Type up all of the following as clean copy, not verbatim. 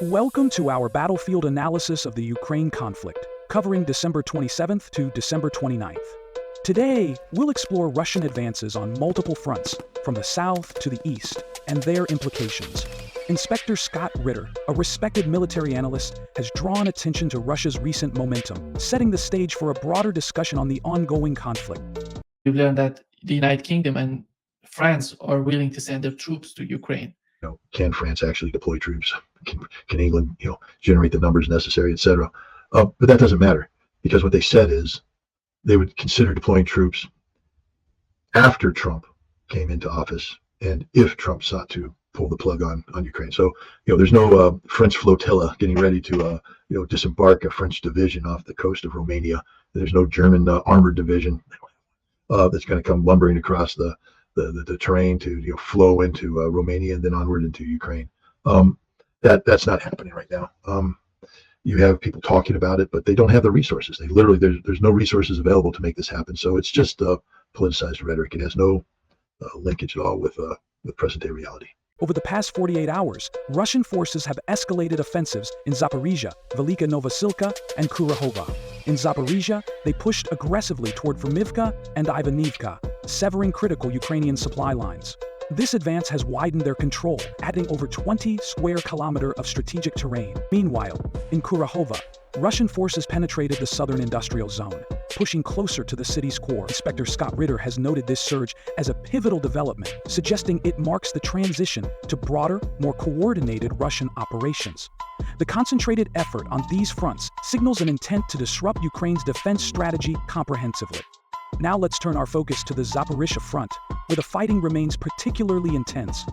Welcome to our battlefield analysis of the Ukraine conflict, covering December 27th to December 29th. Today, we'll explore Russian advances on multiple fronts, from the south to the east, and their implications. Inspector Scott Ritter, a respected military analyst, has drawn attention to Russia's recent momentum, setting the stage for a broader discussion on the ongoing conflict. We've learned that the United Kingdom and France are willing to send their troops to Ukraine. Can France actually deploy troops? Can England, generate the numbers necessary, etc.? But that doesn't matter, because what they said is they would consider deploying troops after Trump came into office, and if Trump sought to pull the plug on Ukraine. So, there's no French flotilla getting ready to, disembark a French division off the coast of Romania. There's no German armored division that's going to come lumbering across the terrain to flow into Romania and then onward into Ukraine. That's not happening right now. You have people talking about it, but they don't have the resources. They literally there's no resources available to make this happen. So it's just politicized rhetoric. It has no linkage at all with present day reality. Over the past 48 hours, Russian forces have escalated offensives in Zaporizhia, Velyka Novosilka, and Kurakhove. In Zaporizhia, they pushed aggressively toward Velyka and Ivanivka, severing critical Ukrainian supply lines. This advance has widened their control, adding over 20 square kilometers of strategic terrain. Meanwhile, in Kurakhove, Russian forces penetrated the southern industrial zone, pushing closer to the city's core. Inspector Scott Ritter has noted this surge as a pivotal development, suggesting it marks the transition to broader, more coordinated Russian operations. The concentrated effort on these fronts signals an intent to disrupt Ukraine's defense strategy comprehensively. Now let's turn our focus to the Zaporizhia front, where the fighting remains particularly intense.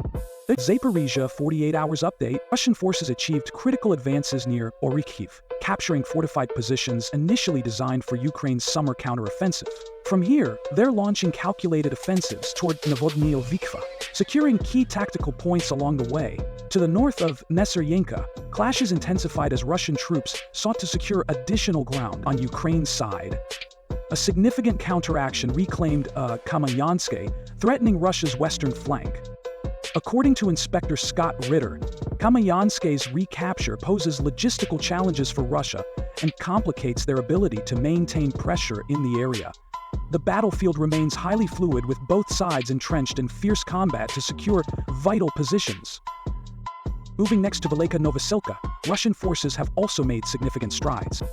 The Zaporizhia 48 hours update, Russian forces achieved critical advances near Kurakhove, capturing fortified positions initially designed for Ukraine's summer counteroffensive. From here, they're launching calculated offensives toward Vidrodzhennia, securing key tactical points along the way. To the north of Lysivka, clashes intensified as Russian troops sought to secure additional ground on Ukraine's side. A significant counteraction reclaimed Kurakhove, threatening Russia's western flank. According to Inspector Scott Ritter, Kurakhove recapture poses logistical challenges for Russia and complicates their ability to maintain pressure in the area. The battlefield remains highly fluid, with both sides entrenched in fierce combat to secure vital positions. Moving next to Velyka Novosilka, Russian forces have also made significant strides.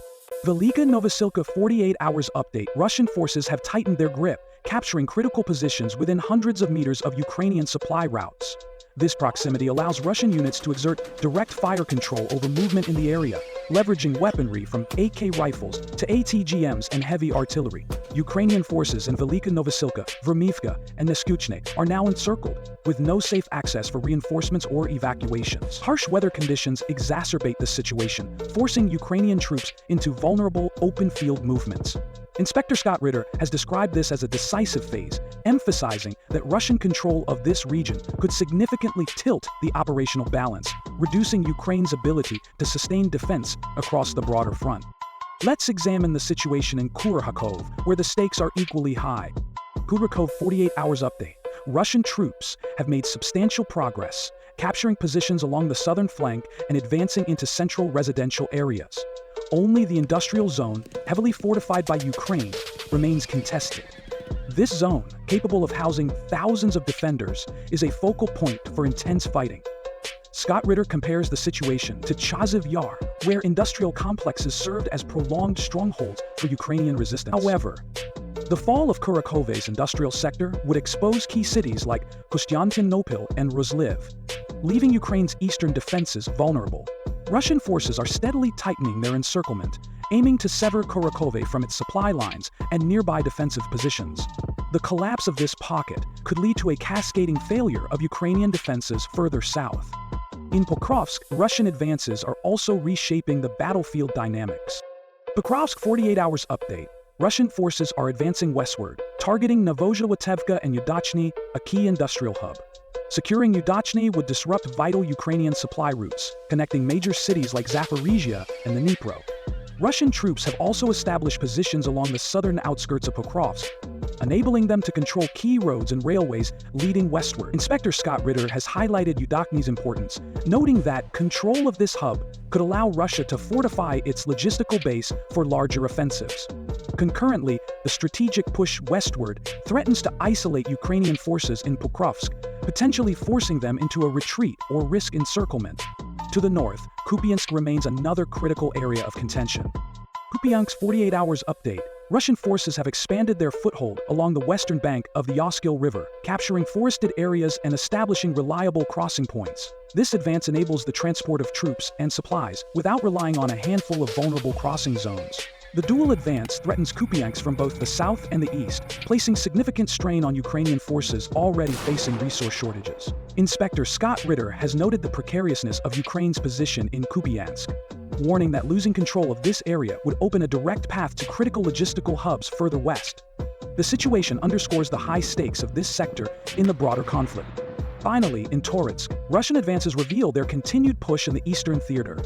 Velyka Novosilka 48 hours update, Russian forces have tightened their grip, capturing critical positions within hundreds of meters of Ukrainian supply routes. This proximity allows Russian units to exert direct fire control over movement in the area, leveraging weaponry from AK rifles to ATGMs and heavy artillery. Ukrainian forces in Velyka Novosilka, Vremivka, and Neskuchne are now encircled, with no safe access for reinforcements or evacuations. Harsh weather conditions exacerbate the situation, forcing Ukrainian troops into vulnerable open-field movements. Inspector Scott Ritter has described this as a decisive phase, emphasizing that Russian control of this region could significantly tilt the operational balance, reducing Ukraine's ability to sustain defense across the broader front. Let's examine the situation in Kurakhove, where the stakes are equally high. Kurakhove 48 hours update. Russian troops have made substantial progress, capturing positions along the southern flank and advancing into central residential areas. Only the industrial zone, heavily fortified by Ukraine, remains contested. This zone, capable of housing thousands of defenders, is a focal point for intense fighting. Scott Ritter compares the situation to Zaporizhia Yar, where industrial complexes served as prolonged strongholds for Ukrainian resistance. However, the fall of Kurakhove's industrial sector would expose key cities like Konstantinopol and Rozliv, leaving Ukraine's eastern defenses vulnerable. Russian forces are steadily tightening their encirclement, aiming to sever Kurakhove from its supply lines and nearby defensive positions. The collapse of this pocket could lead to a cascading failure of Ukrainian defenses further south. In Pokrovsk, Russian advances are also reshaping the battlefield dynamics. Pokrovsk 48 hours update. Russian forces are advancing westward, targeting Novozhilotevka and Vidrodzhennia, a key industrial hub. Securing Vidrodzhennia would disrupt vital Ukrainian supply routes, connecting major cities like Zaporizhia and the Dnipro. Russian troops have also established positions along the southern outskirts of Pokrovsk, enabling them to control key roads and railways leading westward. Inspector Scott Ritter has highlighted Udakhney's importance, noting that control of this hub could allow Russia to fortify its logistical base for larger offensives. Concurrently, the strategic push westward threatens to isolate Ukrainian forces in Pokrovsk, potentially forcing them into a retreat or risk encirclement. To the north, Kupiansk remains another critical area of contention. Kupiansk's 48 hours update. Russian forces have expanded their foothold along the western bank of the Oskil River, capturing forested areas and establishing reliable crossing points. This advance enables the transport of troops and supplies without relying on a handful of vulnerable crossing zones. The dual advance threatens Kupiansk from both the south and the east, placing significant strain on Ukrainian forces already facing resource shortages. Inspector Scott Ritter has noted the precariousness of Ukraine's position in Kupiansk, warning that losing control of this area would open a direct path to critical logistical hubs further west. The situation underscores the high stakes of this sector in the broader conflict. Finally, in Toretsk, Russian advances reveal their continued push in the eastern theater.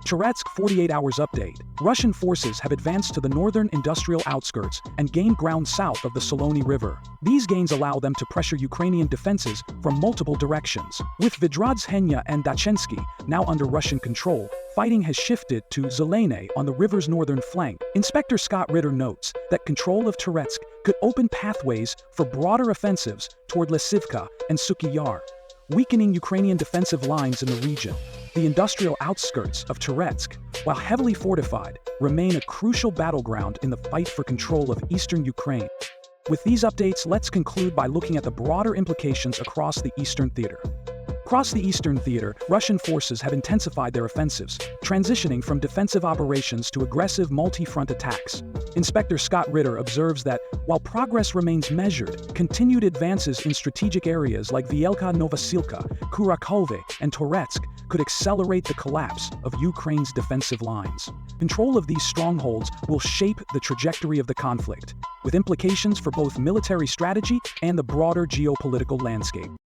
Toretsk 48 hours update. Russian forces have advanced to the northern industrial outskirts and gained ground south of the Saloni River. These gains allow them to pressure Ukrainian defenses from multiple directions. With Vidrodzhennia and Dachenske now under Russian control, fighting has shifted to Zelene on the river's northern flank. Inspector Scott Ritter notes that control of Toretsk could open pathways for broader offensives toward Lysivka and Sukhyi Yar, weakening Ukrainian defensive lines in the region. The industrial outskirts of Toretsk, while heavily fortified, remain a crucial battleground in the fight for control of eastern Ukraine. With these updates, let's conclude by looking at the broader implications across the eastern theater. Across the eastern theater, Russian forces have intensified their offensives, transitioning from defensive operations to aggressive multi-front attacks. Inspector Scott Ritter observes that, while progress remains measured, continued advances in strategic areas like Velyka Novosilka, Kurakhove, and Toretsk could accelerate the collapse of Ukraine's defensive lines. Control of these strongholds will shape the trajectory of the conflict, with implications for both military strategy and the broader geopolitical landscape.